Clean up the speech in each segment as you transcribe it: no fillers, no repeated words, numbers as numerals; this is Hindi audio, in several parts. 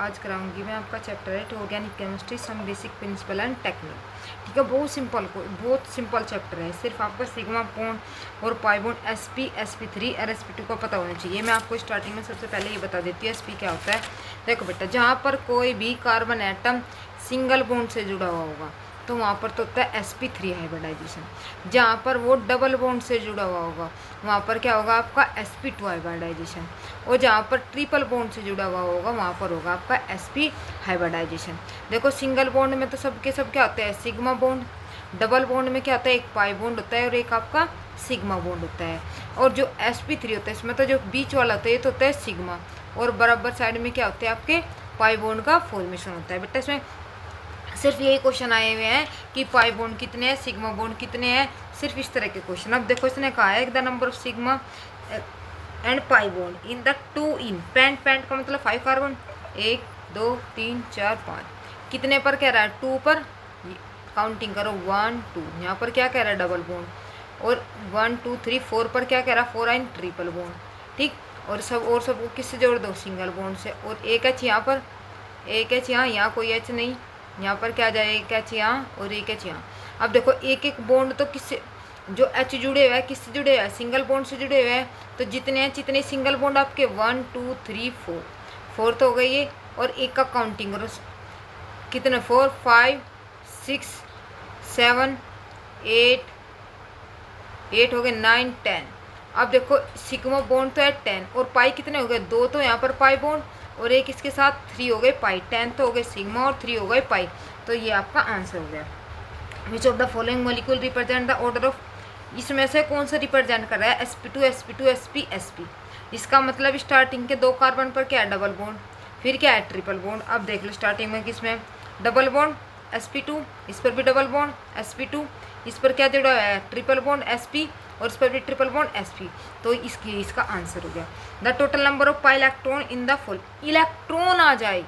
आज कराऊंगी मैं आपका chapter 8 organic chemistry some basic principle and technique. ठीक है, बहुत सिंपल चैप्टर है। सिर्फ आपको सिग्मा बॉन्ड और पाई बॉन्ड sp3 और sp2 को पता होना चाहिए। मैं आपको स्टार्टिंग में सबसे पहले ये बता देती हूँ sp क्या होता है। देखो बेटा, जहाँ पर कोई भी कार्बन एटम सिंगल बॉन्ड से जुड़ा हुआ होगा तो वहाँ पर तो होता है sp3 हाइब्रिडाइजेशन। जहाँ पर वो डबल बॉन्ड से जुड़ा हुआ होगा वहाँ पर क्या होगा आपका sp2 हाइब्रिडाइजेशन। और जहाँ पर ट्रिपल बॉन्ड से जुड़ा हुआ होगा वहाँ पर होगा आपका sp हाइब्रिडाइजेशन। देखो, सिंगल बॉन्ड में तो सबके सब क्या होता है, सिग्मा बॉन्ड। डबल बॉन्ड में क्या होता है, एक पाई बॉन्ड होता है और एक आपका सिग्मा बॉन्ड होता है। और जो sp3 होता है इसमें तो जो बीच वाला होता है ये तो होता है सिग्मा, और बराबर साइड में क्या होता है आपके पाई बॉन्ड का फॉर्मेशन होता है। बेटा, इसमें सिर्फ यही क्वेश्चन आए हुए हैं कि पाई बॉन्ड कितने हैं, सिग्मा बॉन्ड कितने हैं, सिर्फ इस तरह के क्वेश्चन। अब देखो, इसने कहा है the number of sigma and pi bond in the two in pant का मतलब 5 कार्बन, 1 2 3 4 5 कितने पर कह रहा है, 2 पर। काउंटिंग करो 1 2, यहाँ पर क्या कह रहा है डबल बॉन्ड, और 1 2 3 4 पर क्या कह रहा है 4 आइन ट्रिपल बॉन्ड। ठीक, और सबको किससे जोड़ दो, सिंगल बॉन्ड से। और एक एच यहाँ पर, एक एच यहाँ कोई एच नहीं, यहाँ पर क्या आ जाए, एक एच यहाँ और एक एच यहाँ। अब देखो, एक एक बॉन्ड तो किससे, जो एच जुड़े हुए हैं किससे जुड़े हुए हैं, सिंगल बॉन्ड से जुड़े हुए हैं। तो जितने एच इतने सिंगल बॉन्ड आपके 1 2 3 4 तो हो गई ये। और एक का काउंटिंग करो कितने, 4 5 6 7 8 हो गए, 9 10। अब देखो, सिग्मा बॉन्ड तो है 10 और पाई कितने हो गए, 2 तो यहाँ पर पाई बॉन्ड और एक इसके साथ 3 हो गए पाई। 10 तो हो गए सिग्मा और 3 हो गए पाई। तो ये आपका आंसर हो गया। विच of the following molecule represent the order of, इसमें से कौन सा रिप्रेजेंट कर रहा है, sp2 sp2 sp sp। इसका मतलब स्टार्टिंग के 2 कार्बन पर क्या है, डबल बॉन्ड, फिर क्या है ट्रिपल बॉन्ड। अब देख लो, स्टार्टिंग में किसमें डबल बॉन्ड sp2, इस पर भी डबल बॉन्ड sp2, इस पर क्या जुड़ा है ट्रिपल बॉन्ड sp, और इस पर भी ट्रिपल बॉन्ड sp। तो इसका आंसर हो गया। The total number of pi electron in the full, electron आ जाए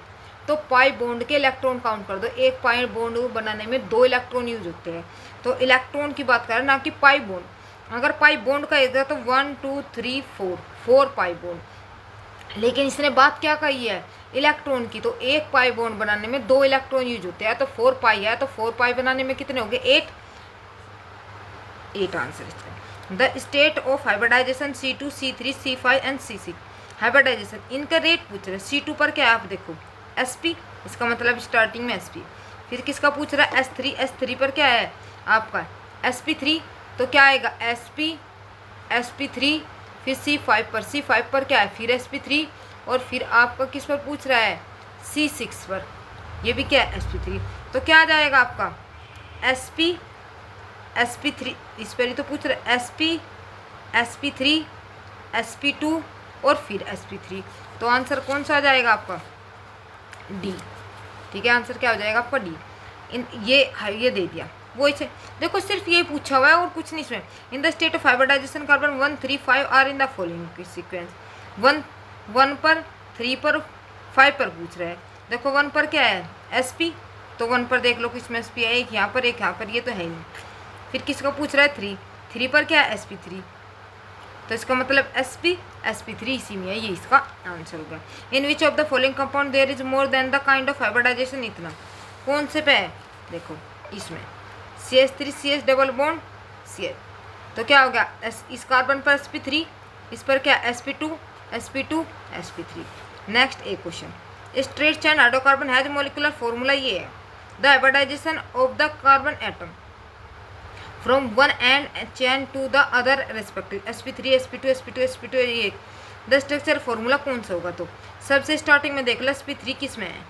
तो पाई बॉन्ड के इलेक्ट्रॉन काउंट कर दो। एक पाई बॉन्ड बनाने में 2 इलेक्ट्रॉन यूज होते हैं, तो इलेक्ट्रॉन की बात करें ना कि पाई बॉन्ड। अगर पाई बॉन्ड का इधर तो 1 2 3 4 पाई बॉन्ड। लेकिन इसने बात क्या कही है, इलेक्ट्रॉन की। तो एक पाई बॉन्ड बनाने में 2 इलेक्ट्रॉन यूज होते हैं, तो 4 पाई है, तो 4 पाई बनाने में कितने हो गए, 8 आंसर इसका। The state of hybridization C2 C3 C5 and C6 hybridization, इनका रेट पूछ रहे हैं। C2 पर क्या है आप देखो sp, इसका मतलब स्टार्टिंग में sp। फिर किसका पूछ रहा है, S3 पर क्या है आपका sp3, तो क्या आएगा sp3। फिर C5 पर क्या है, फिर sp3, और फिर आपका किस पर पूछ रहा है, C6 पर, ये भी क्या है sp3। तो क्या आ जाएगा आपका sp3, इस पर ही तो पूछ रहा है sp3 sp2 और फिर sp3। तो आंसर कौन सा आ जाएगा आपका, डी। ठीक है, आंसर क्या हो जाएगा आपका डी। ये दे दिया वो इसे। देखो, सिर्फ ये पूछा हुआ है और कुछ नहीं इसमें। In the state of hybridization carbon 1 3 5 are in the following sequence. 1 पर 3 पर 5 पर पूछ रहा है। देखो, 1 पर क्या है sp, तो 1 पर देख लो किसमें sp है, एक यहाँ पर एक यहाँ पर, ये तो है ही नहीं। फिर किसका पूछ रहा है 3 पर क्या है sp3, तो इसका मतलब sp3 इसी में है, ये इसका आंसर होगा। In which of the following compound there is more than the kind of hybridization, इतना कौन से पे है, देखो इसमें CH3 CH double bond CH, तो क्या हो गया इस कार्बन पर sp3, इस पर क्या sp2 sp3। नेक्स्ट एक question, straight chain hydrocarbon has molecular formula, ये है the hybridization of the carbon atom from one end chain to the other respective sp3 sp2 ये द स्ट्रक्चर फॉर्मूला कौन सा होगा। तो सबसे स्टार्टिंग में देख लो sp3 किस में है,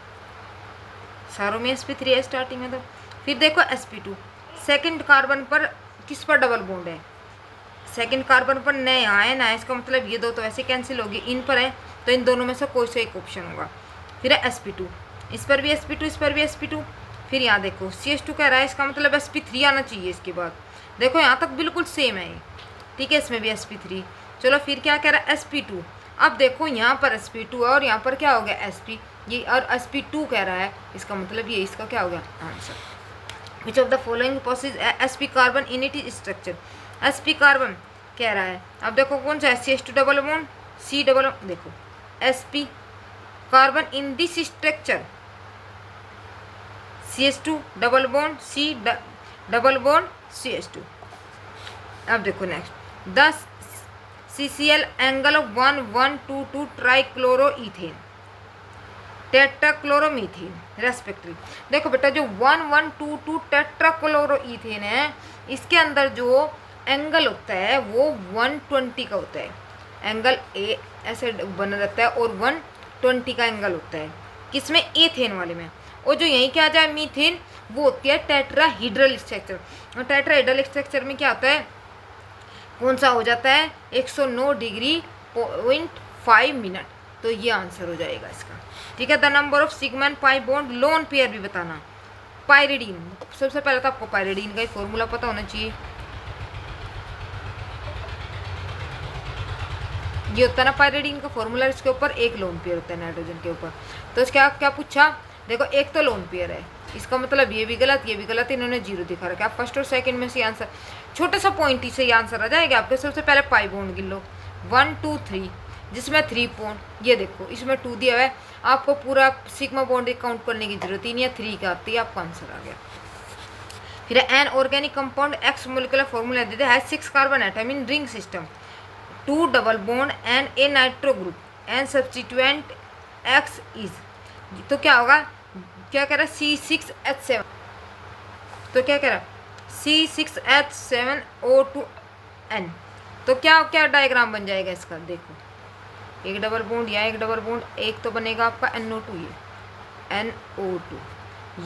सारों में sp3 है स्टार्टिंग में। तो फिर देखो sp2, सेकंड कार्बन पर किस पर डबल बॉन्ड है, सेकंड कार्बन पर न यहाँ है ना, इसका मतलब ये दो तो ऐसे कैंसिल होगी, इन पर है तो इन दोनों में से कोई सा एक ऑप्शन होगा। फिर है sp2, इस पर भी sp2 इस पर भी sp2। फिर यहाँ देखो CH2 कह रहा है, इसका मतलब sp3 आना चाहिए इसके बाद। देखो यहाँ तक बिल्कुल सेम है, ठीक है, इसमें भी sp3। चलो फिर क्या कह रहा है sp2। अब देखो यहाँ पर sp2 है और यहाँ पर क्या हो गया sp, ये और sp2 कह रहा है, इसका मतलब ये इसका क्या हो गया answer. Which of the following process sp carbon in it structure, sp carbon कह रहा है। अब देखो कौन सा है, CH2 double bond C double, देखो sp carbon in this structure CH2 double bond C डबल बॉन्ड CH2। अब देखो next 10 CCl angle of 1122 trichloroethane tetrachloromethane respectively. देखो बेटा जो 1122 टेट्राक्लोरोइथेन है इसके अंदर जो एंगल होता है वो 120 का होता है, एंगल ए ऐसे बना रहता है और 120 का एंगल होता है किसमें, एथेन वाले में। और जो यहीं क्या आ जाए मीथेन वो होती है टेट्राहीड्रल स्ट्रक्चर। और टेट्राहीड्रल स्ट्रक्चर में क्या होता है, कौन सा हो जाता है 109 डिग्री 0.5 मिनट। तो ये आंसर हो जाएगा इसका। ठीक है, the number of sigma and pi bond lone pair भी बताना। पायरिडीन, सबसे पहले तो आपको पायरिडीन का ही फॉर्मूला पता होना चाहिए। ये होता है ना पायरिडीन का फॉर्मूला, इसके ऊपर एक लोन पेयर होता है नाइट्रोजन के ऊपर। तो इसका क्या पूछा, देखो एक तो लोन पेयर है, इसका मतलब ये भी गलत ये भी गलत, इन्होंने जीरो दिखा रखा है। आप फर्स्ट और सेकंड में से आंसर छोटे सा पॉइंट ही से ये आंसर आ जाएगा आपके। सबसे पहले पाई बॉन्ड गिन लो 1 2 3, जिसमें 3 बॉन्ड, ये देखो इसमें 2 दिया हुआ है, आपको पूरा सिग्मा बॉन्ड काउंट करने की जरूरत ही नहीं है, 3 का आती है, आपका आंसर आ गया। फिर an organic compound x molecular formula देते हैं 6 carbon atom in ring system, 2 double bond and A nitro group and substituent x is. तो क्या होगा, क्या कह रहा है C6H7, तो क्या कह रहा है C6H7O2N। तो क्या क्या डायग्राम बन जाएगा इसका, देखो एक डबल बॉन्ड या एक डबल बॉन्ड, एक तो बनेगा आपका NO2, ये NO2,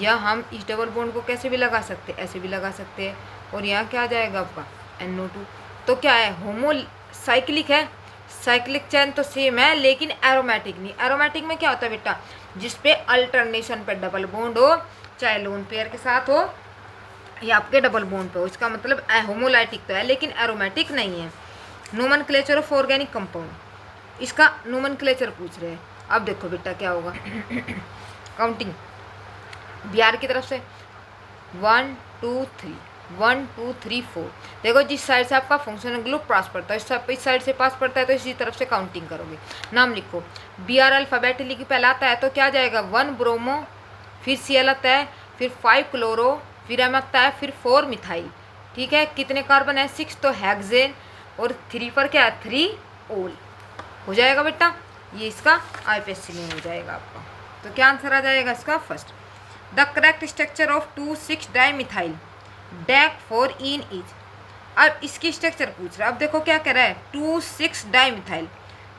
या हम इस डबल बॉन्ड को कैसे भी लगा सकते हैं, ऐसे भी लगा सकते हैं, और यहाँ क्या आ जाएगा आपका NO2। तो क्या है, होमो साइक्लिक है, साइक्लिक चेन तो सेम है लेकिन एरोमेटिक नहीं। एरोमेटिक में क्या होता है बेटा, जिसपे अल्टरनेशन पे डबल बॉन्ड हो, चाहे लोन पेयर के साथ हो या आपके डबल बॉन्ड पे हो, इसका मतलब होमोलाइटिक तो है लेकिन एरोमेटिक नहीं है। नोमेनक्लेचर ऑफ ऑर्गेनिक कंपाउंड, इसका नोमेनक्लेचर पूछ रहे हैं। अब देखो बेटा क्या होगा काउंटिंग बिहार की तरफ से 1 2 3 1 2 3 4। देखो जिस साइड से आपका फंक्शनल ग्रुप पास पड़ता है, इस साइड से पास पड़ता है तो इसी तरफ से काउंटिंग करोगे। नाम लिखो, BR अल्फ़ाबेटिकली पहला आता है तो क्या जाएगा 1 ब्रोमो, फिर Cl आता है, फिर 5 क्लोरो, फिर M आता है, फिर 4 मिथाइल। ठीक है, कितने कार्बन है 6, तो हेक्सेन, और 3 पर क्या है 3 ओल। हो जाएगा बेटा, ये इसका IPSC में हो जाएगा आपका। तो क्या आंसर आ जाएगा इसका first. The correct structure of 2,6 dimethyl dec 4 ene is. अब इसकी स्ट्रक्चर पूछ रहा है। अब देखो क्या कह रहा है 2,6 डाइमिथाइल,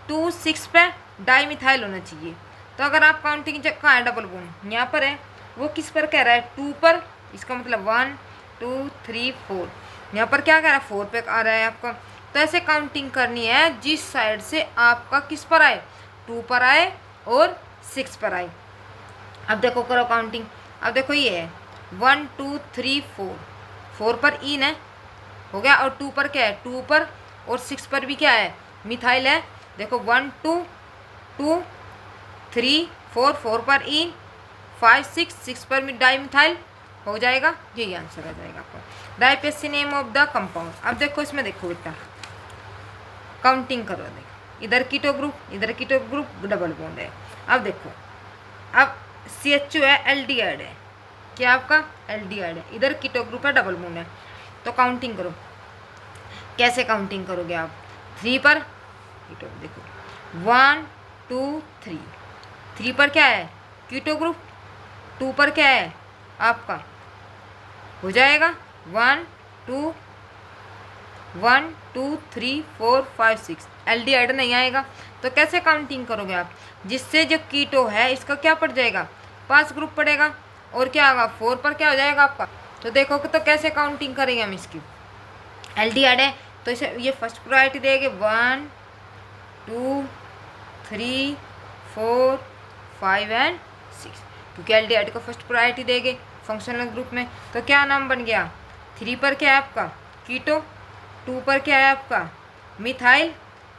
2,6 पे डाइमिथाइल होना चाहिए। तो अगर आप काउंटिंग कहाँ है डबल बॉन्ड यहाँ पर है, वो किस पर कह रहा है 2 पर, इसका मतलब 1 2 3 4। यहाँ पर क्या कह रहा है 4 पे आ रहा है आपका। तो ऐसे काउंटिंग करनी है जिस साइड से आपका किस पर आए 2 पर आए और 6 पर आए। अब देखो करो काउंटिंग। अब देखो ये है 1 2 3 4, 4 पर इन है, हो गया, और 2 पर क्या है 2 पर, और 6 पर भी क्या है मिथाइल है। देखो 1 2 2 3 4, 4 पर इन, 5 6, 6 पर डाइमिथाइल, हो जाएगा, यही आंसर आ जाएगा आपका। The IPSC name of the compound. अब देखो इसमें देखो बेटा काउंटिंग करो, देखो इधर कीटो ग्रुप, इधर कीटो ग्रुप, डबल बॉन्ड है। अब देखो अब CHO है, एल्डिहाइड है, क्या आपका एल्डिहाइड है, इधर कीटो ग्रुप है, डबल बॉन्ड है। तो काउंटिंग करो, कैसे काउंटिंग करोगे आप 3 पर कीटो, देखो 1 2 3, 3 पर क्या है कीटो ग्रुप, 2 पर क्या है आपका, हो जाएगा 1 2 3 4 5 6, एल्डिहाइड नहीं आएगा। तो कैसे काउंटिंग करोगे आप, जिससे जो कीटो है इसका क्या पड़ जाएगा 5 ग्रुप पड़ेगा, और क्या होगा 4 पर क्या हो जाएगा आपका। तो देखो तो कैसे काउंटिंग करेंगे हम इसकी, एल्डिहाइड है तो इसे ये फर्स्ट प्रायोरिटी देंगे 1 2 3 4 5 एंड 6, क्योंकि एल्डिहाइड को फर्स्ट प्रायोरिटी देंगे फंक्शनल ग्रुप में। तो क्या नाम बन गया 3 पर क्या है आपका कीटो, 2 पर क्या है आपका मिथाइल,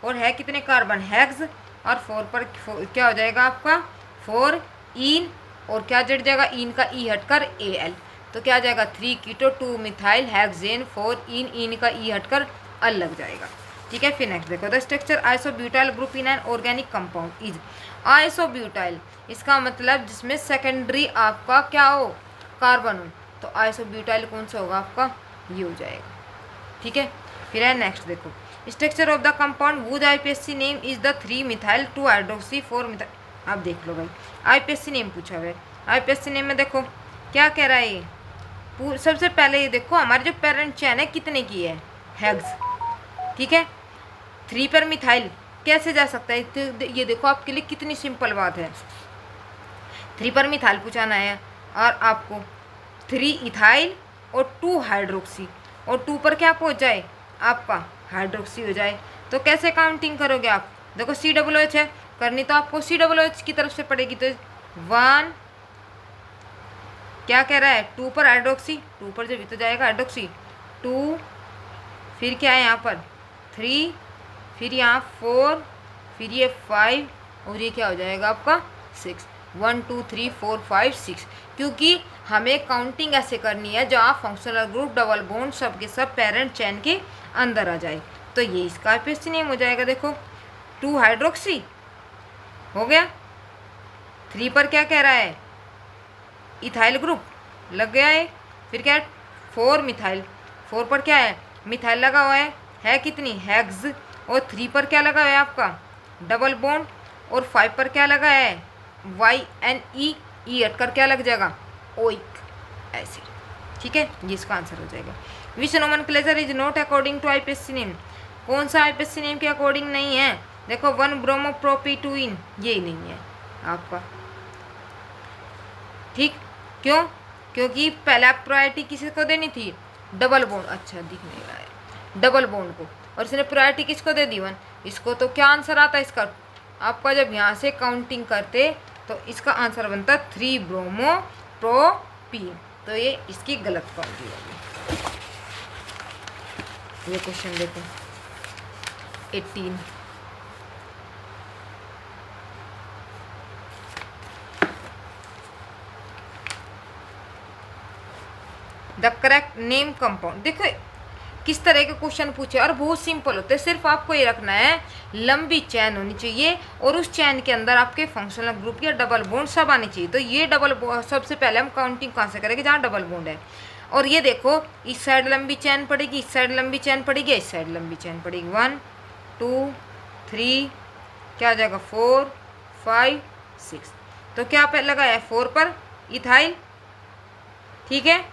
और है कितने कार्बन हेक्स, और 4 पर क्या हो जाएगा आपका 4 इन, और क्या जड़ जाएगा इन का ई हटकर Al। तो क्या आ जाएगा 3 कीटो 2 मिथाइल हेक्सेन 4 इन का ई हटकर अल लग जाएगा। ठीक है, फिर नेक्स्ट देखो the structure isobutyl group in an organic compound is. Isobutyl, इसका मतलब जिसमें सेकेंडरी आपका क्या हो, कार्बन हो, तो आइसोब्यूटाइल कौन सा होगा आपका, ये हो जाएगा। ठीक है, फिर है नेक्स्ट देखो, structure of the compound would IPSC name is the 3 methyl 2 hydroxy 4 methyl. आप देख लो भाई, आईपीएससी नेम पूछा हुआ है। आईपीएससी नेम में देखो क्या कह रहा है ये, सबसे पहले ये देखो हमारी जो पेरेंट चेन है कितने की है, हेक्स। ठीक है, 3 पर मिथाइल कैसे जा सकता है, तो ये देखो आपके लिए कितनी सिंपल बात है। 3 पर मिथाइल पूछाना है और आपको 3 इथाइल और 2 हाइड्रोक्सी, और 2 पर क्या पहुंच जाए आपका हाइड्रोक्सी हो जाए, तो कैसे काउंटिंग करोगे आप, देखो COOH है, करनी तो आपको COOH की तरफ से पड़ेगी, तो 1 क्या कह रहा है 2 पर हाइड्रोक्सी, 2 पर जब तो जाएगा हाइड्रोक्सी 2, फिर क्या है यहाँ पर 3, फिर यहाँ 4, फिर ये 5 और ये क्या हो जाएगा आपका 6, 1 2 3 4 5 6, क्योंकि हमें काउंटिंग ऐसे करनी है जहाँ फंक्शनल ग्रुप डबल बॉन्ड सब के सब पेरेंट चेन के अंदर आ जाए, तो ये इसका आईपीएससी नेम हो जाएगा। देखो 2 हाइड्रोक्सी हो गया, 3 पर क्या कह रहा है इथाइल ग्रुप लग गया है, फिर क्या है 4 मिथाइल, 4 पर क्या है मिथाइल लगा हुआ है कितनी हेक्स, और 3 पर क्या लगा हुआ है आपका डबल बॉन्ड, और 5 पर क्या लगा है YNE, ई हटकर क्या लग जाएगा ओइक एसिड। ठीक है, ये इसका आंसर हो जाएगा। Which nomenclature is not according to IPSC name, कौन सा आईपीएससी नेम के अकॉर्डिंग नहीं है, देखो 1 ब्रोमोप्रोपीटूइन, ये नहीं है आपका। ठीक, क्यों, क्योंकि पहला प्रायोरिटी किसी को देनी थी डबल बॉन्ड, अच्छा दिख नहीं रहा है डबल बॉन्ड को, और इसने प्रायोरिटी किसको दे दी 1, इसको, तो क्या आंसर आता है इसका आपका, जब यहाँ से काउंटिंग करते तो इसका आंसर बनता 3 ब्रोमोप्रोपीन, तो ये इसकी गलत काउंटिंग होगी। ये क्वेश्चन देखो 18, द करेक्ट नेम कंपाउंड, देखो किस तरह के क्वेश्चन पूछे और बहुत सिंपल होते हैं, सिर्फ आपको ये रखना है लंबी चैन होनी चाहिए और उस चैन के अंदर आपके फंक्शनल ग्रुप या डबल बॉन्ड सब आने चाहिए। तो ये डबल सबसे पहले हम काउंटिंग कहाँ से करेंगे, जहाँ डबल बॉन्ड है, और ये देखो इस साइड लंबी चैन पड़ेगी, इस साइड लंबी चैन पड़ेगी, इस साइड लंबी चैन पड़ेगी, 1 2 3 क्या आ जाएगा 4 5 6, तो क्या पे लगा है 4 पर इथाइल, ठीक है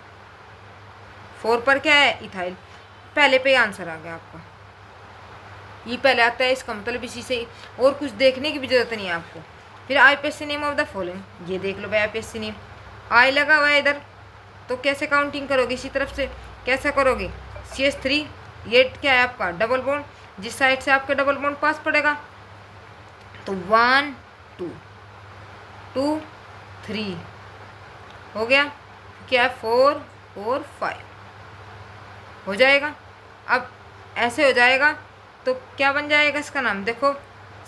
4 पर क्या है इथाइल, पहले पे आंसर आ गया आपका, ये पहले आता है, इसका मतलब इसी से और कुछ देखने की भी जरूरत नहीं है आपको। फिर IPSC name of the following, ये देख लो भाई आईपीएससी नेम, आई लगा हुआ है इधर, तो कैसे काउंटिंग करोगे, इसी तरफ से कैसे करोगे CH3, ये क्या है आपका डबल बॉन्ड, जिस साइड से आपके डबल बॉन्ड पास पड़ेगा, तो 1 2 2 3 हो गया, क्या है 4 और 5 हो जाएगा। अब ऐसे हो जाएगा तो क्या बन जाएगा इसका नाम, देखो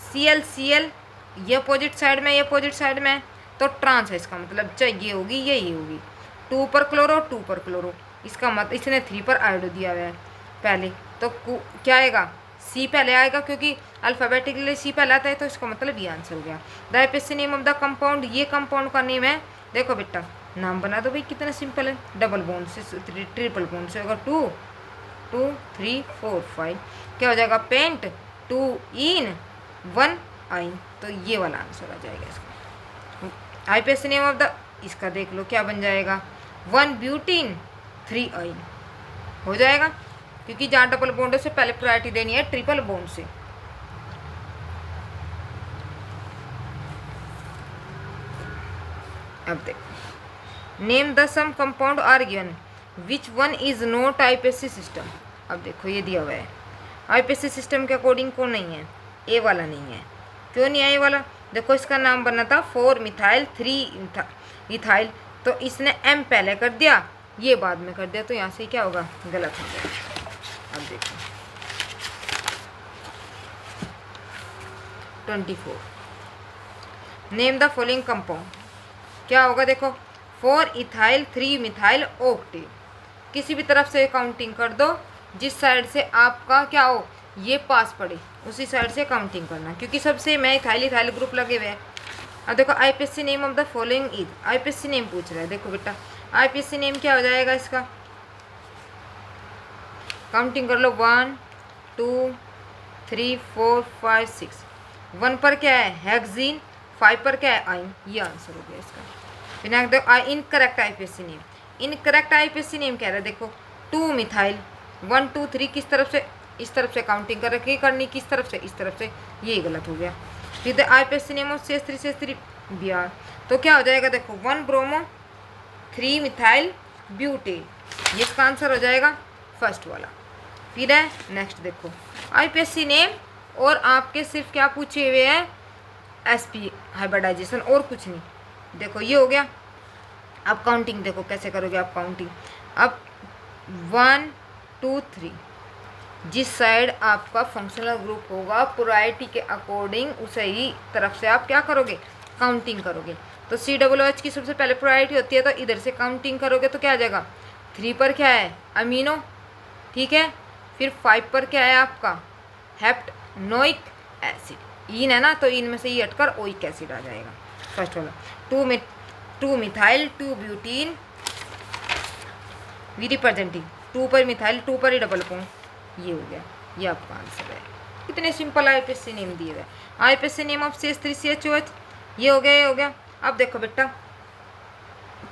Cl Cl, ये अपोजिट साइड में, ये अपोजिट साइड में, तो ट्रांस है, इसका मतलब चाहे ये होगी ये होगी, 2 पर क्लोरो 2 पर क्लोरो, इसका मतलब इसने 3 पर आयोडो दिया हुआ है पहले, तो क्या आएगा C पहले आएगा, क्योंकि अल्फ़ाबेटिकली C पहले आता है, तो इसका मतलब ये आंसर हो गया। The IPSC name of the compound, ये कंपाउंड का नेम है, देखो बेटा नाम बना दो भाई, कितना सिंपल है, डबल बॉन्ड से ट्रिपल बॉन्ड से होगा 2 2 3 4 5, क्या हो जाएगा पेंट 2 इन 1 आइन, तो ये वाला आंसर आ जाएगा इसका। आईपीएससी नेम ऑफ द, इसका देख लो क्या बन जाएगा 1 ब्यूटीन 3 आइन हो जाएगा, क्योंकि जहाँ डबल बॉन्ड से पहले प्रायोरिटी देनी है ट्रिपल बॉन्ड से। अब देखो name the some compound are given which one is not IUPAC system, अब देखो ये दिया हुआ है आईपीएससी सिस्टम के अकॉर्डिंग कौन नहीं है, ए वाला नहीं है, क्यों नहीं है ए वाला, देखो इसका नाम बना था 4 मिथाइल 3 इथाइल, तो इसने M पहले कर दिया, ये बाद में कर दिया, तो यहाँ से क्या होगा गलत हो जाएगा। अब देखो 24 नेम द फॉलोइंग कंपाउंड, क्या होगा देखो 4 इथाइल 3 मिथाइल ऑक्टेट, किसी भी तरफ से काउंटिंग कर दो, जिस साइड से आपका क्या हो ये पास पड़े उसी साइड से काउंटिंग करना, क्योंकि सबसे मैं इथाइल इथाइल ग्रुप लगे हुए हैं, अब देखो IPSC name of the following is, IPSC name पूछ रहा है। देखो बेटा आईपीएससी नेम क्या हो जाएगा इसका, काउंटिंग कर लो 1 2 3 4 5 6। 1 पर क्या है हेक्सीन, 5 पर क्या है आइन, ये आंसर हो गया इसका। फिर देखो incorrect IPSC name, incorrect IPSC name कह रहा है देखो 2 मिथाइल 1 2 3 किस तरफ से, इस तरफ से काउंटिंग कर रखी करनी, किस तरफ से, इस तरफ से, ये गलत हो गया। फिर IPSC name of CH3 Bihar, तो क्या हो जाएगा देखो 1 ब्रोमो 3 मिथाइल ब्यूटेन, ये इसका आंसर हो जाएगा फर्स्ट वाला। फिर है नेक्स्ट देखो आईपीएससी नेम और आपके सिर्फ क्या पूछे हुए हैं एसपी हाइब्रिडाइजेशन और कुछ नहीं। देखो ये हो गया। अब काउंटिंग देखो कैसे करोगे आप काउंटिंग। अब 1 2 3 जिस साइड आपका फंक्शनल ग्रुप होगा प्रायोरिटी के अकॉर्डिंग उसे ही तरफ से आप क्या करोगे काउंटिंग करोगे। तो COOH की सबसे पहले प्रायोरिटी होती है, तो इधर से काउंटिंग करोगे तो क्या आ जाएगा 3 पर क्या है अमीनो, ठीक है। फिर 5 पर क्या है आपका हेप्टनोइक एसिड, इन है ना, तो इन में से ये हटकर ओइक एसिड आ जाएगा फर्स्ट वाला। 2 मिथाइल 2 ब्यूटीन वी रिप्रेजेंटिंग 2 पर मिथाइल 2 पर ही डबल बॉन्ड, ये हो गया, ये आपका आंसर है। कितने सिंपल आईपीएससी नेम दिए हुए। आईपीएससी नेम ऑफ CH3CHOH, ये हो गया, ये हो गया। अब देखो बेटा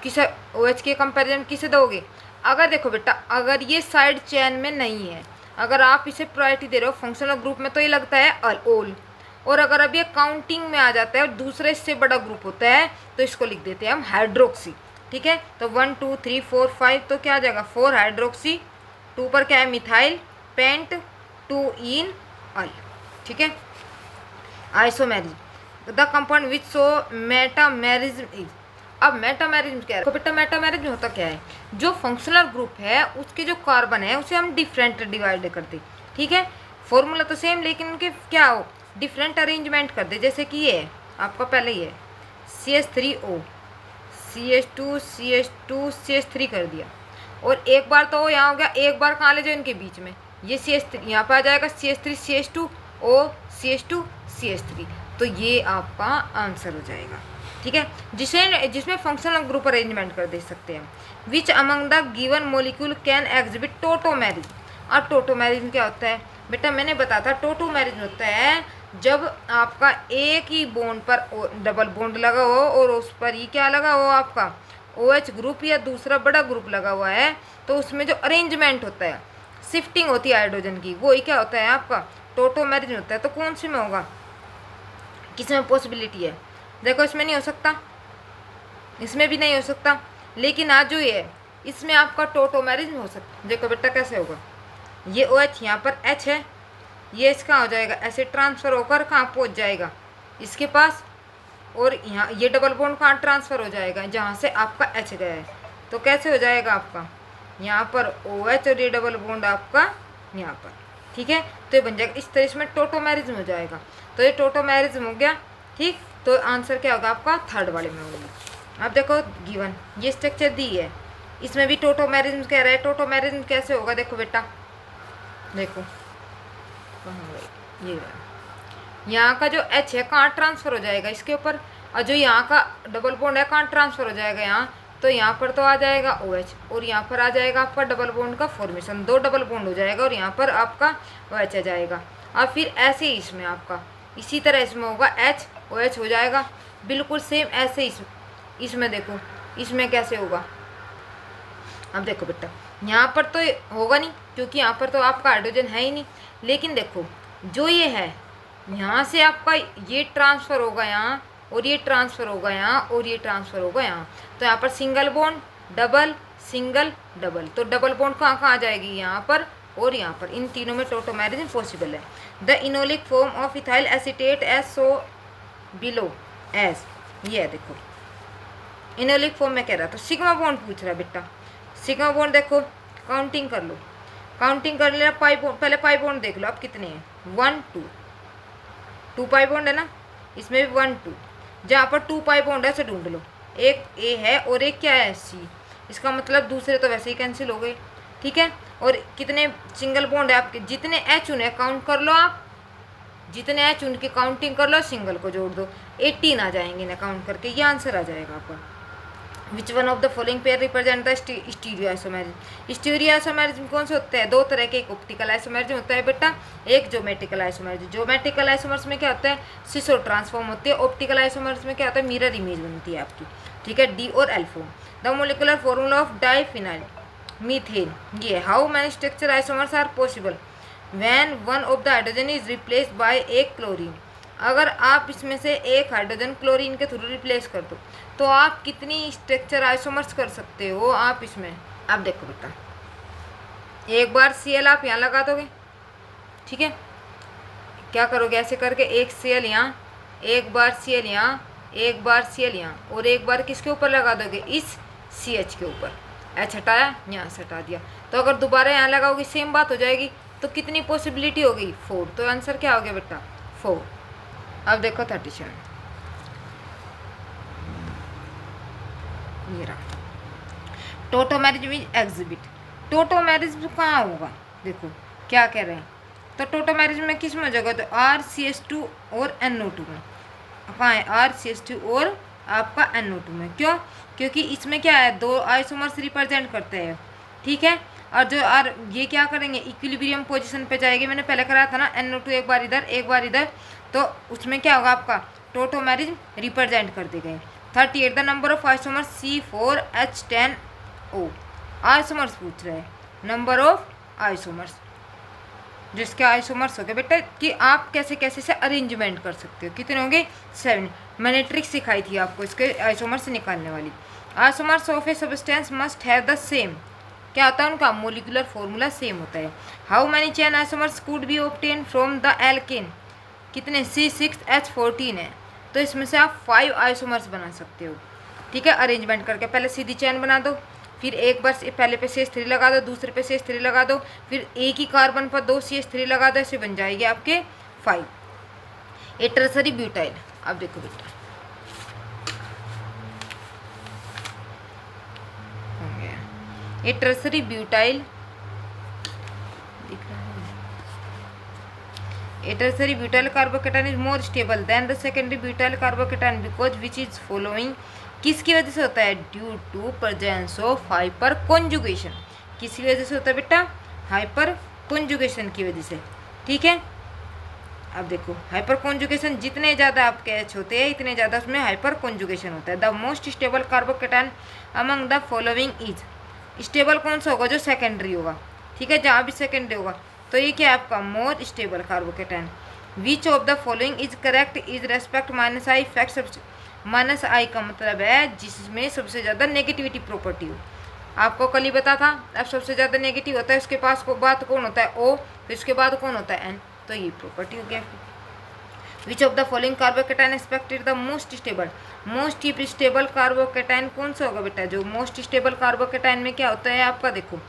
किसे OH के कंपैरिजन किसे दोगे, अगर देखो बेटा अगर ये साइड चेन में नहीं है, अगर आप इसे प्रायोरिटी दे रहे हो फंक्शनल ग्रुप में तो ये लगता है ओल, और अगर अब ये काउंटिंग में आ जाता है और दूसरे इससे बड़ा ग्रुप होता है तो इसको लिख देते हैं हम हाइड्रोक्सी, ठीक है। तो 1 2 3 4 5 तो क्या आ जाएगा 4 हाइड्रोक्सी, 2 पर क्या है मिथाइल पेंट 2 इन अल, ठीक है। Isomerism the compound which so metamerism is, अब मेटामेरिज्म क्या है तो बेटा मेटामेरिज्म होता क्या है, जो फंक्शनल ग्रुप है उसके जो कार्बन है उसे हम डिफरेंट डिवाइड करते, ठीक है। फॉर्मूला तो सेम लेकिन उनके क्या हो डिफरेंट अरेंजमेंट कर दे, जैसे कि ये आपका पहले ये CH3O CH2 CH2 CH3 कर दिया, और एक बार तो यहाँ हो गया, एक बार कहाँ ले जाओ इनके बीच में, ये CH3 यहाँ पर आ जाएगा CH3 CH2 O CH2 CH3, तो ये आपका आंसर हो जाएगा, ठीक है। जिसमें फंक्शनल ग्रुप अरेंजमेंट कर दे सकते हैं। Which among the given molecule can exhibit tautomerism, और टोटोमेरिज्म क्या होता है बेटा मैंने बताया था, टोटोमेरिज्म होता है जब आपका एक ही बॉन्ड पर डबल बॉन्ड लगा हो और उस पर ही क्या लगा हो आपका OH ग्रुप या दूसरा बड़ा ग्रुप लगा हुआ है, तो उसमें जो अरेंजमेंट होता है शिफ्टिंग होती है हाइड्रोजन की, वो ही क्या होता है आपका टोटोमेरिज्म होता है। तो कौन सी में होगा, किस में पॉसिबिलिटी है, देखो इसमें नहीं हो सकता, इसमें भी नहीं हो सकता, लेकिन आज जो ये है इसमें आपका टोटोमेरिज्म हो सकता। देखो बेटा कैसे होगा, ये OH यहाँ पर H है, ये इसका हो जाएगा ऐसे ट्रांसफ़र होकर कहाँ पहुँच जाएगा इसके पास, और यहाँ ये डबल बॉन्ड कहाँ ट्रांसफ़र हो जाएगा जहाँ से आपका H गया है, तो कैसे हो जाएगा आपका यहाँ पर OH और ये डबल बॉन्ड आपका यहाँ पर, ठीक है। तो ये बन जाएगा इस तरह, इसमें टोटोमेरिज्म हो जाएगा, तो ये टोटोमेरिज्म हो गया, ठीक। तो आंसर क्या होगा आपका थर्ड वाले में होगा। अब देखो गिवन ये स्ट्रक्चर दी है, इसमें भी टोटोमेरिज्म कह रहा है, टोटोमेरिज्म कैसे होगा देखो बेटा, देखो ये यहाँ का जो H है कहाँ ट्रांसफ़र हो जाएगा इसके ऊपर, और जो यहाँ का डबल बॉन्ड है कहाँ ट्रांसफ़र हो जाएगा यहाँ, तो यहाँ पर तो आ जाएगा OH, और यहाँ पर आ जाएगा आपका डबल बॉन्ड का फॉर्मेशन, 2 डबल बॉन्ड हो जाएगा और यहाँ पर आपका OH आ जाएगा। और फिर ऐसे ही इसमें आपका इसी तरह इसमें होगा H OH हो जाएगा बिल्कुल सेम ऐसे ही इसमें देखो इसमें कैसे होगा। अब देखो बेटा यहाँ पर तो होगा नहीं क्योंकि यहाँ पर तो आपका हाइड्रोजन है ही नहीं, लेकिन देखो जो ये है यहाँ से आपका ये ट्रांसफ़र होगा यहाँ, और ये ट्रांसफ़र होगा यहाँ, और ये ट्रांसफ़र होगा यहाँ, तो यहाँ पर single bond double single double, तो डबल बॉन्ड कहाँ कहाँ आ जाएगी यहाँ पर और यहाँ पर, इन तीनों में टोटोमेरिज्म पॉसिबल है। The enolic form of ethyl acetate as so below एज, ये है देखो इनोलिक फॉर्म में कह रहा था, सिग्मा बॉन्ड पूछ रहा है बेटा, सिग्मा बॉन्ड देखो काउंटिंग कर लो, काउंटिंग कर लेना पाई बॉन्ड, पहले पाई बॉन्ड देख लो आप कितने हैं 1 2 पाई बॉन्ड है ना, इसमें भी 1 2, जहाँ पर 2 पाई बॉन्ड है उसे ढूंढ लो, एक A है और एक क्या है C, इसका मतलब दूसरे तो वैसे ही कैंसिल हो गए, ठीक है। और कितने सिंगल बॉन्ड है आपके, जितने H उन्हें काउंट कर लो आप, जितने एच उनकी काउंटिंग कर लो, सिंगल को जोड़ दो, 18 आ जाएंगे ना काउंट करके, ये आंसर आ जाएगा आपका। विच one of the following pair represent the stereo isomerism. Stereo isomerism कौन से होते हैं? दो तरह के, एक ऑप्टिकल आइसोमेरिज्म होता है बेटा, एक ज्योमेट्रिकल आइसोमेरिज्म। ज्योमेट्रिकल आइसोमर्स में क्या होता है? सिसो ट्रांसफॉर्म होती है। ऑप्टिकल आइसोमर्स में क्या होता है? मिरर इमेज बनती है आपकी, ठीक है, डी और L form. The molecular formula of diphenyl methane, ये how many structure isomers are possible when one of the hydrogen is replaced by एक क्लोरीन। अगर आप इसमें से एक हाइड्रोजन क्लोरीन के थ्रू रिप्लेस कर दो तो आप कितनी स्ट्रक्चर आइसोमर्स कर सकते हो आप इसमें? अब देखो बेटा, एक बार Cl आप यहाँ लगा दोगे, ठीक है, क्या करोगे ऐसे करके, एक Cl यहाँ, एक बार Cl यहाँ, एक बार Cl यहाँ, और एक बार किसके ऊपर लगा दोगे? इस CH के ऊपर। H हटाया, यहाँ से हटा दिया, तो अगर दोबारा यहाँ लगाओगे सेम बात हो जाएगी। तो कितनी पॉसिबिलिटी हो गई? 4। तो आंसर क्या हो गया बेटा? 4। अब देखो 37, ये रहा, टोटोमेरिज्म इज एग्जिबिट। टोटोमेरिज्म कहाँ होगा? देखो क्या कह रहे हैं, तो टोटोमेरिज्म में किस में हो जाएगा? तो RCH2 और NO2 में। कहाँ है? RCH2 और आपका NO2 में। क्यों? क्योंकि इसमें क्या है, दो आइसोमर्स रिप्रेजेंट करते हैं, ठीक है, और जो ये क्या करेंगे? इक्विलिब्रियम पोजीशन पे जाएगी। मैंने पहले कराया था ना, NO2 एक बार इधर एक बार इधर, तो उसमें क्या होगा आपका? टोटोमेरिज्म रिप्रेजेंट कर दी गई। 38 the number of isomers C4H10O। Isomers पूछ रहे हैं, नंबर ऑफ आइसोमर्स, जिसके आइसोमर्स हो गए बेटा कि आप कैसे कैसे से अरेंजमेंट कर सकते हो। कितने होंगे? 7। मैंने ट्रिक सिखाई थी आपको इसके आइसोमर्स निकालने वाली। Isomers of a substance must have the same, क्या होता है उनका? मोलिकुलर फॉर्मूला सेम होता है। How many chain isomers could be obtain from the alkene? कितने? C6H14 है, तो इसमें से आप 5 आइसोमर्स बना सकते हो, ठीक है, अरेंजमेंट करके। पहले सीधी चेन बना दो, फिर एक बार पहले पे CH3 लगा दो, दूसरे पे CH3 लगा दो, फिर एक ही कार्बन पर 2 CH3 लगा दो, ऐसे बन जाएगी आपके 5। ए टर्सरी ब्यूटाइल, अब देखो बेटा हो गया, ए टर्सरी ब्यूटाइल दिख रहा है। A tertiary butyl carbocation is more stable than the secondary butyl carbocation because which is following, किसकी वजह से होता है? Due to presence of hyperconjugation. किसकी वजह से होता है बेटा? हाइपर कॉन्जुगेशन की वजह से, ठीक है। अब देखो हाइपर कॉन्जुगेशन जितने ज़्यादा आपके H होते हैं इतने ज़्यादा उसमें हाइपर कॉन्जुगेशन होता है। The most stable carbocation among the following is, stable कौन सा होगा? जो सेकेंडरी होगा, ठीक है, जहाँ भी सेकेंडरी होगा। तो ये क्या है आपका? More stable carbocation. Which of the following is correct is respect -I fact. -I का मतलब है जिसमें सबसे ज़्यादा नेगेटिविटी प्रॉपर्टी हो। आपको कल ही बता था, अब सबसे ज़्यादा नेगेटिव होता है उसके पास को बाद कौन होता है? O, फिर उसके बाद कौन होता है? N, तो ये प्रॉपर्टी हो गया। विच of the following carbocation expected the most stable? Most stable carbocation कौन सा होगा बेटा? जो मोस्ट स्टेबल कार्बोकेटाइन में क्या होता है आपका? देखो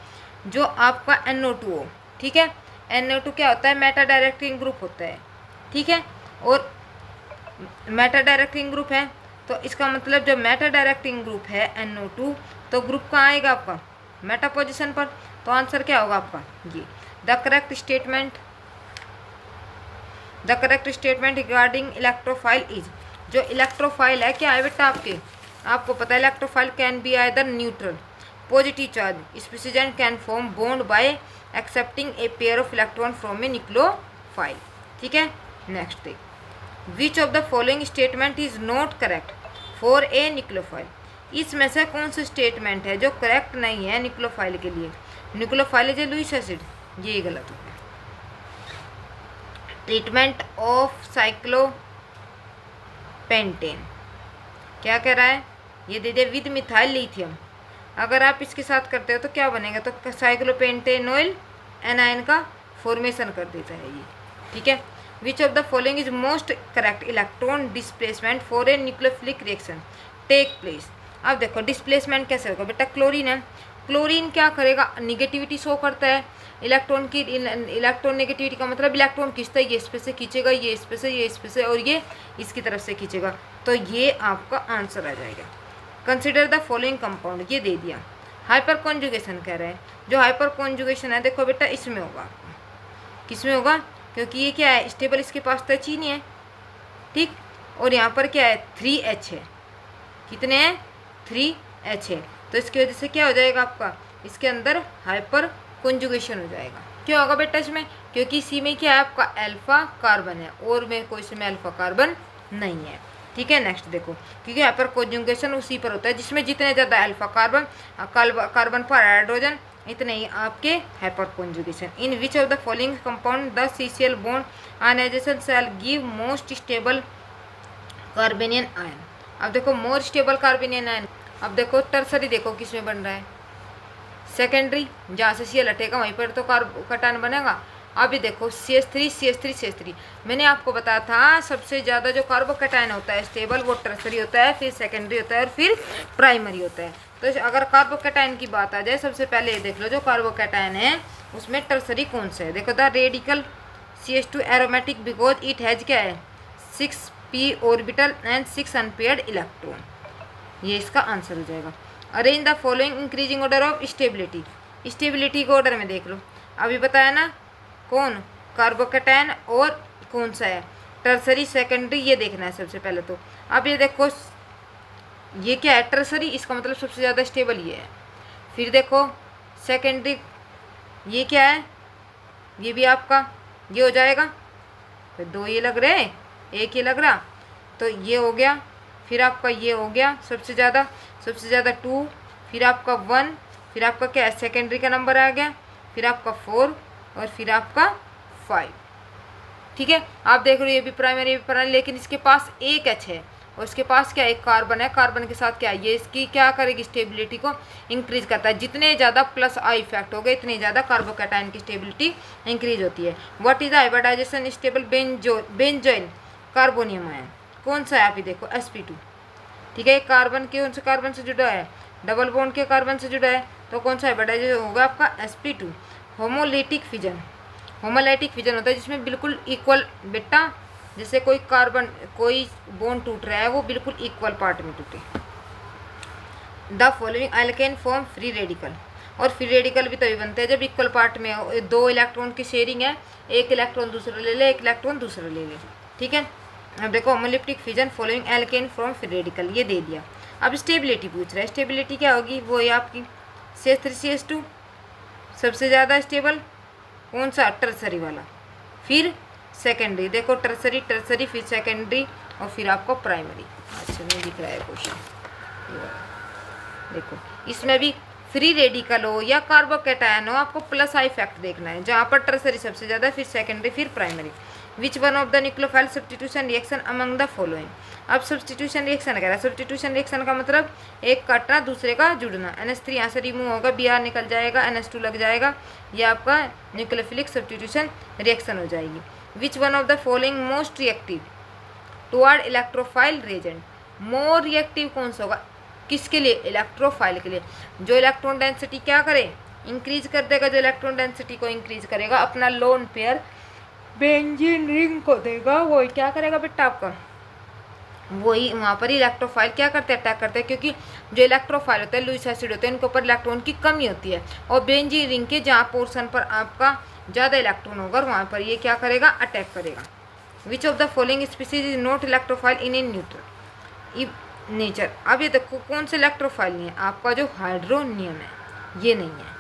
जो आपका NO2 हो, ठीक है, NO2 क्या होता है? मेटा डायरेक्टिंग ग्रुप होता है, ठीक है, और मेटा डायरेक्टिंग ग्रुप है, तो इसका मतलब जो मेटा डायरेक्टिंग ग्रुप है NO2, तो ग्रुप कहाँ आएगा आपका? मेटा पोजीशन पर। तो आंसर क्या होगा आपका? ये the correct statement regarding electrophile is, जो इलेक्ट्रोफाइल है क्या है बेटा आपके? आपको पता है electrophile can be either neutral, positive charge species and can form bond by accepting a pair of electron from a nucleophile, ठीक है। नेक्स्ट देख, विच of the following statement is not correct for a nucleophile? इसमें से कौन सा स्टेटमेंट है जो करेक्ट नहीं है न्यूक्लियोफाइल के लिए? Nucleophile is a Lewis acid, ये गलत हो गया। ट्रीटमेंट ऑफ साइक्लोपेंटेन क्या कह रहा है? ये दे दे विद मिथाइल लिथियम। अगर आप इसके साथ करते हो तो क्या बनेगा? तो साइक्लोपेंटेनोइल एनायन का फॉर्मेशन कर देता है ये, ठीक है। Which of the following is most correct? Electron displacement for a nucleophilic reaction take place. अब देखो डिस्प्लेसमेंट कैसे होगा बेटा? क्लोरीन है, क्लोरीन क्या करेगा? निगेटिविटी शो करता है इलेक्ट्रॉन की। इलेक्ट्रॉन नेगेटिविटी का मतलब इलेक्ट्रॉन खींचता है, ये इस पे से खींचेगा, ये इस पे से, ये इस पे से, और ये इसकी तरफ से खींचेगा, तो ये आपका आंसर आ जाएगा। कंसिडर द फॉलोइंग कंपाउंड, ये दे दिया। हाइपर कॉन्जुगेशन कह रहे हैं, जो हाइपर कॉन्जुगेशन है देखो बेटा इसमें होगा, किसमें होगा? क्योंकि ये क्या है, स्टेबल इसके पास तो एच ही नहीं है, ठीक। और यहाँ पर क्या है, 3H है, कितने हैं, 3H है। तो इसकी वजह से क्या हो जाएगा आपका, इसके अंदर हाइपर कॉन्जुगेशन हो जाएगा। क्या होगा बेटा इसमें, क्योंकि इसी में क्या है आपका अल्फा कार्बन है और में कोई इसमें अल्फा कार्बन नहीं है, ठीक है। नेक्स्ट देखो, क्योंकि हाइपर कॉन्जुगेशन उसी पर होता है जिसमें जितने ज़्यादा अल्फा कार्बन पर हाइड्रोजन, इतने ही आपके hyper conjugation. In which of the following compound the CCl bond ionization shall give most stable carbanion ion. अब देखो मोर स्टेबल कार्बेनियन आयन, अब देखो टर्सरी देखो किस में बन रहा है, सेकेंडरी, जहाँ से Cl हटेगा वहीं पर तो कार्बोकैटायन बनेगा। अभी देखो CH3 मैंने आपको बताया था सबसे ज़्यादा जो कार्बोकैटायन होता है स्टेबल वो टर्सरी होता है, फिर सेकेंडरी होता है और फिर प्राइमरी होता है। तो अगर कार्बोकैटायन की बात आ जाए, सबसे पहले ये देख लो जो कार्बोकैटायन है उसमें टर्सरी कौन सा है। देखो the radical CH2 aromatic because it has क्या है, 6p orbital and 6 unpaired electron, ये इसका आंसर हो जाएगा। Arrange the following increasing order of stability, stability को ऑर्डर में देख लो, अभी बताया ना कौन, कार्बोकैटायन और कौन सा है टर्सरी सेकेंडरी, ये देखना है सबसे पहले। तो अब ये देखो ये क्या है, टर्सरी, इसका मतलब सबसे ज़्यादा स्टेबल ये है। फिर देखो सेकेंडरी, ये क्या है, ये भी आपका ये हो जाएगा, फिर 2 ये लग रहे, 1 ये लग रहा, तो ये हो गया। फिर आपका ये हो गया सबसे ज़्यादा 2, फिर आपका 1, फिर आपका क्या है सेकेंडरी का नंबर आ गया, फिर आपका 4 और फिर आपका 5, ठीक है। आप देख रहे हो ये भी प्राइमरी, लेकिन इसके पास एक H है और इसके पास क्या एक कार्बन है, कार्बन के साथ क्या है, ये इसकी क्या करेगी, स्टेबिलिटी को इंक्रीज करता है। जितने ज़्यादा प्लस I इफेक्ट हो गए इतनी ज़्यादा कार्बोकैटायन की स्टेबिलिटी इंक्रीज होती है। What is the hybridization stable benzoyl carbonium ion, कौन सा है, आप ही देखो sp2, ठीक है। कार्बन के कौन से कार्बन से जुड़ा है, डबल बॉन्ड के कार्बन से जुड़ा है, तो कौन सा हाइब्रिडाइजेशन होगा आपका sp2। Homolytic fission, homolytic fission होता है जिसमें बिल्कुल इक्वल, बेटा जैसे कोई कार्बन कोई बॉन्ड टूट रहा है वो बिल्कुल इक्वल पार्ट में टूटे। The following alkane form free radical, और फ्री रेडिकल भी तभी बनते हैं जब इक्वल पार्ट में 2 इलेक्ट्रॉन की शेयरिंग है, 1 इलेक्ट्रॉन दूसरा ले ले, 1 इलेक्ट्रॉन दूसरा ले ले, ठीक है। अब देखो homolytic fission following alkane from free radical, ये दे दिया। अब स्टेबिलिटी पूछ रहा है, स्टेबिलिटी क्या होगी, वो है आपकी CH3CH2 सबसे ज़्यादा स्टेबल, कौन सा, टर्सरी वाला, फिर सेकेंडरी, देखो टर्सरी फिर सेकेंडरी और फिर आपको प्राइमरी। अच्छा नहीं दिख रहा है क्वेश्चन, देखो इसमें भी फ्री रेडिकल हो या कार्बोकैटायन हो, आपको प्लस I इफेक्ट देखना है, जहाँ पर टर्सरी सबसे ज़्यादा, फिर सेकेंडरी, फिर primary. Which one of the nucleophile substitution reaction among the following. अब सब्स्टिट्यूशन रिएक्शन कह रहा है, सब्स्टिट्यूशन रिएक्शन का मतलब एक कटना दूसरे का जुड़ना। NH3 यहाँ से रिमूव होगा, Br निकल जाएगा, NH2 लग जाएगा, ये आपका न्यूक्लियोफिलिक सब्स्टिट्यूशन रिएक्शन हो जाएगी। विच one of the following most reactive toward electrophile reagent, more reactive कौन सा होगा, किसके लिए, इलेक्ट्रोफाइल के लिए। जो इलेक्ट्रॉन डेंसिटी क्या करे, इंक्रीज कर देगा, जो इलेक्ट्रॉन डेंसिटी को इंक्रीज करेगा अपना लोन पेयर बेंजीन रिंग को देगा, वही क्या करेगा बेटा आपका, वही वहाँ पर इलेक्ट्रोफाइल क्या करते हैं, अटैक करते हैं, क्योंकि जो इलेक्ट्रोफाइल होते हैं लुईस एसिड होते हैं, इनके ऊपर इलेक्ट्रॉन की कमी होती है, और बेंजीन रिंग के जहाँ पोर्शन पर आपका ज़्यादा इलेक्ट्रॉन होगा वहाँ पर ये क्या करेगा, अटैक करेगा। विच of the following species is not electrophile in neutral nature. अब ये देखो कौन से इलेक्ट्रोफाइल नहीं है, आपका जो हाइड्रोनियम है ये नहीं है।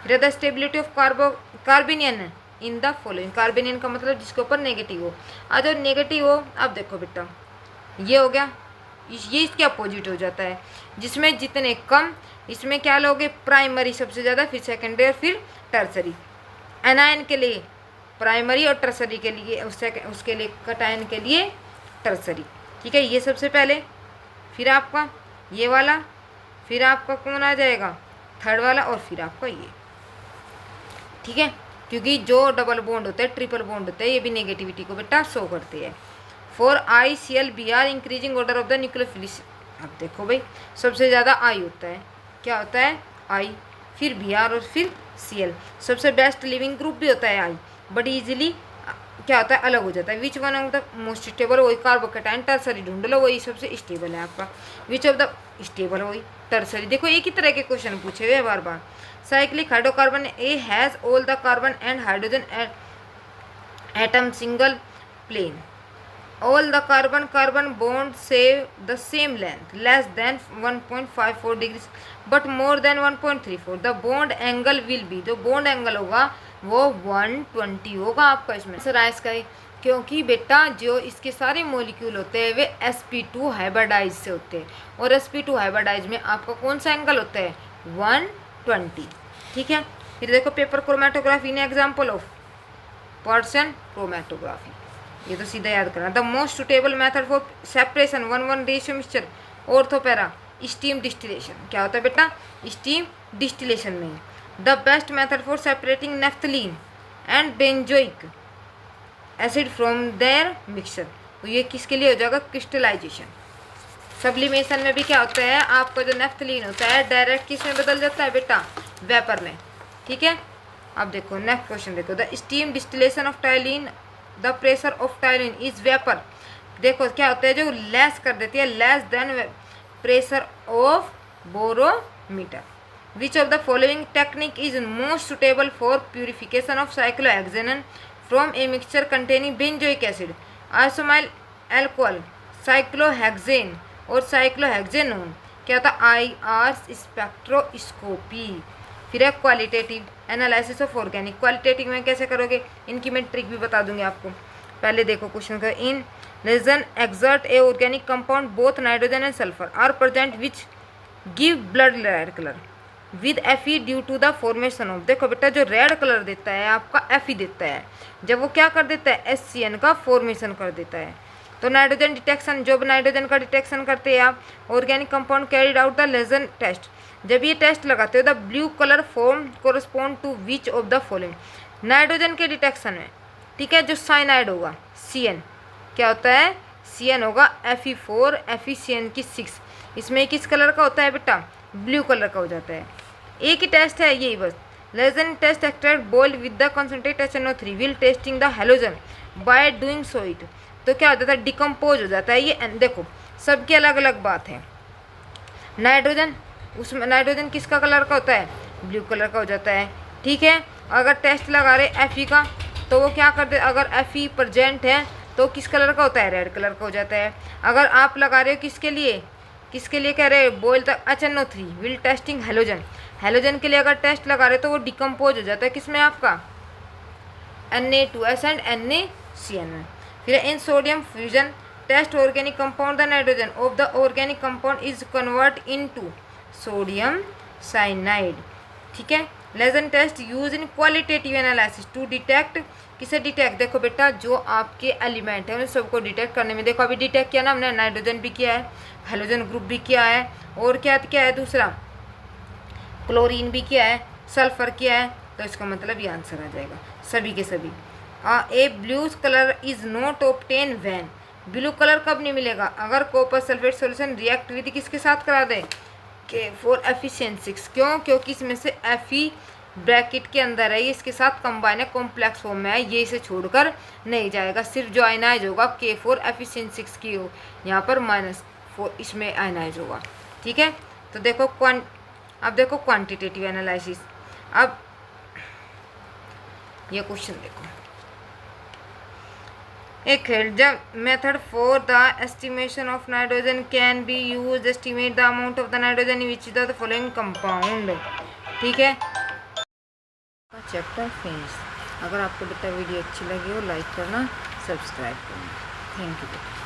फिर the stability of carbanion in the following, carbanion का मतलब जिसके ऊपर नेगेटिव हो, और जो नेगेटिव हो, अब देखो बेटा ये हो गया, ये इसके अपोजिट हो जाता है, जिसमें जितने कम, इसमें क्या लोगे, प्राइमरी सबसे ज़्यादा, फिर सेकेंडरी और फिर टर्सरी। एनायन के लिए प्राइमरी और टर्सरी के लिए उसके लिए कटायन के लिए टर्सरी, ठीक है। ये सबसे पहले, फिर आपका ये वाला, फिर आपका कौन आ जाएगा, थर्ड वाला, और फिर आपका ये, ठीक है। क्योंकि जो डबल बॉन्ड होते हैं, ट्रिपल बॉन्ड होते हैं, ये भी नेगेटिविटी को बेटा शो करते हैं। For ICl-Br increasing order of the nucleophilic, अब देखो भाई सबसे ज़्यादा I होता है, क्या होता है I, फिर Br और फिर Cl। सबसे बेस्ट लिविंग ग्रुप भी होता है I, बट ईजिली क्या होता है, अलग हो जाता है। Which one of the most stable, वही कार्बोकैटायन, टर्सरी ढूंढ लो, वही सबसे स्टेबल है आपका। विच ऑफ द स्टेबल, वही टर्सरी। देखो एक ही तरह के क्वेश्चन पूछे हुए बार बार। Cyclic hydrocarbon A has all the carbon and hydrogen atom single plane, all the carbon bonds have the same length, less than 1.54 degrees but more than 1.34, the bond angle will be, जो bond angle होगा वो 120 होगा आपका इसमें आंसर आया इसका। क्योंकि बेटा जो इसके सारे मॉलिक्यूल होते हैं वे sp2 हाइब्रिडाइज से होते हैं, और sp2 हाइब्रिडाइज में आपका कौन सा एंगल होता है 120। ठीक है, फिर देखो पेपर क्रोमेटोग्राफी ने एग्जाम्पल ऑफ पर्सन क्रोमेटोग्राफी, ये तो सीधा याद करना। The most suitable method for separation 1:1 ratio mixture ortho para steam distillation, क्या होता है बेटा स्टीम डिस्टिलेशन में। The best method for separating naphthalene and benzoic acid from their mixture, तो ये किसके लिए हो जाएगा क्रिस्टलाइजेशन। सब्लिमेशन में भी क्या होता है आपका जो नेफ्थलीन होता है डायरेक्ट किस में बदल जाता है बेटा वेपर में। ठीक है, अब देखो नेक्स्ट क्वेश्चन देखो, the steam distillation of tyline, the pressure of tyline is vapour, देखो क्या होता है जो लेस कर देती है, less than pressure of barometer. Which of the following technique is most suitable for purification of cyclohexanone from a mixture containing benzoic acid, isoamyl alcohol, cyclohexane और साइक्लोहेक्सेनोन, क्या होता है IR स्पेक्ट्रोस्कोपी। फिर है qualitative analysis of organic, qualitative में कैसे करोगे इनकी मैं ट्रिक भी बता दूंगी आपको। पहले देखो क्वेश्चन का, in Lassaigne extract a organic compound both nitrogen and sulphur are present which give blood red colour with Fe due to the formation of, देखो बेटा जो रेड कलर देता है आपका Fe देता है, जब वो क्या कर देता है HCN का फॉर्मेशन कर देता है। तो नाइट्रोजन डिटेक्शन, जब नाइट्रोजन का डिटेक्शन करते हैं आप, organic compound carried out the Lassaigne test, जब ये टेस्ट लगाते हो the blue colour form correspond to which of the following, nitrogen के डिटेक्शन में ठीक है जो साइनाइड होगा CN, क्या होता है CN होगा Fe4 FeCN की 6, इसमें किस कलर का होता है बेटा ब्लू कलर का हो जाता है। एक ही टेस्ट है यही बस, Lassaigne test extract boiled with the concentrate HNO3 will testing the halogen by doing so it, तो क्या हो जाता है डिकम्पोज हो जाता है ये। देखो सबकी अलग अलग बात है, नाइट्रोजन उसमें नाइट्रोजन किसका कलर का होता है ब्लू कलर का हो जाता है। ठीक है, अगर टेस्ट लगा रहे Fe का तो वो क्या करते, अगर Fe प्रेजेंट है तो किस कलर का होता है रेड कलर का हो जाता है। अगर आप लगा रहे हो किसके लिए कह रहे हो बॉइल तक HNO3 will testing halogen, halogen के लिए अगर टेस्ट लगा रहे हो तो वो डिकम्पोज हो जाता है किसमें आपका Na2S एंड NaCN में। फिर in sodium fusion test organic compound the nitrogen of the organic compound is convert into sodium cyanide. ठीक है, Lassaigne test use in qualitative analysis to detect, किसे डिटेक्ट, देखो बेटा जो आपके एलिमेंट है उन सबको डिटेक्ट करने में, देखो अभी डिटेक्ट किया ना हमने, नाइट्रोजन भी किया है, हेलोजन ग्रुप भी किया है, और क्या क्या है दूसरा क्लोरीन भी किया है, सल्फर किया है, तो इसका मतलब ये आंसर आ जाएगा सभी के सभी। A blue colour is not obtain when, blue colour कब नहीं मिलेगा अगर copper sulphate solution react with किसके साथ करा दे K4 FeCN6, क्यों क्योंकि इसमें से Fe ब्रैकेट के अंदर है, ये इसके साथ कंबाइन है कॉम्प्लेक्स फॉर्म में है, ये इसे छोड़कर नहीं जाएगा, सिर्फ जो आयनाइज होगा K4 FeCN6 की हो यहाँ पर -4 इसमें आयनाइज होगा। ठीक है, तो देखो अब देखो क्वांटिटेटिव एनालिसिस, अब ये क्वेश्चन देखो, एक है जब method for the estimation of nitrogen can be use estimate the amount of the nitrogen which is the following compound. ठीक है, चैप्टर फिनिश। अगर आपको बेटा वीडियो अच्छी लगी हो लाइक करना, सब्सक्राइब करना। Thank you.